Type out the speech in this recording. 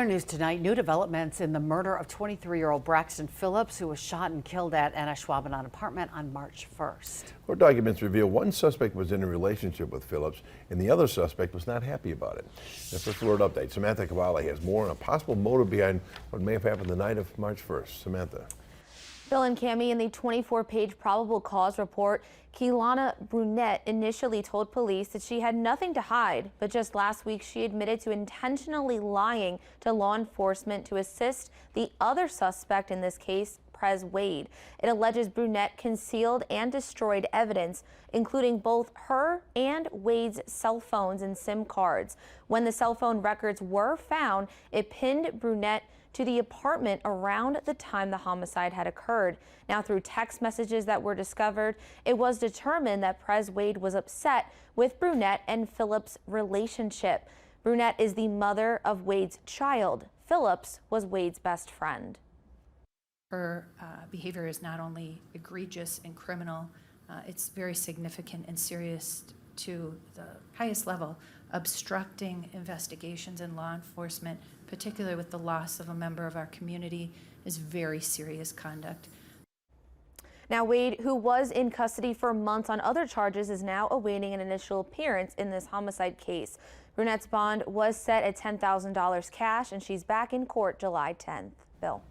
News tonight, new developments in the murder of 23-year-old Braxton Phillips, who was shot and killed at an Ashwaubenon apartment on March 1st. Court documents reveal one suspect was in a relationship with Phillips and the other suspect was not happy about it. The First Alert update, Samantha Cavalli has more on a possible motive behind what may have happened the night of March 1st. Samantha. Bill and Cammie, in the 24-page probable cause report, Keilana Brunette initially told police that she had nothing to hide, but just last week she admitted to intentionally lying to law enforcement to assist the other suspect in this case, Prez Wade. It alleges Brunette concealed and destroyed evidence, including both her and Wade's cell phones and SIM cards. When the cell phone records were found, it pinned Brunette to the apartment around the time the homicide had occurred. Now, through text messages that were discovered, it was determined that Prez Wade was upset with Brunette and Phillips' relationship. Brunette is the mother of Wade's child. Phillips was Wade's best friend. Her behavior is not only egregious and criminal, it's very significant and serious to the highest level, obstructing investigations and law enforcement, particularly with the loss of a member of our community, is very serious conduct. Now, Wade, who was in custody for months on other charges, is now awaiting an initial appearance in this homicide case. Brunette's bond was set at $10,000 cash, and she's back in court July 10th. Bill.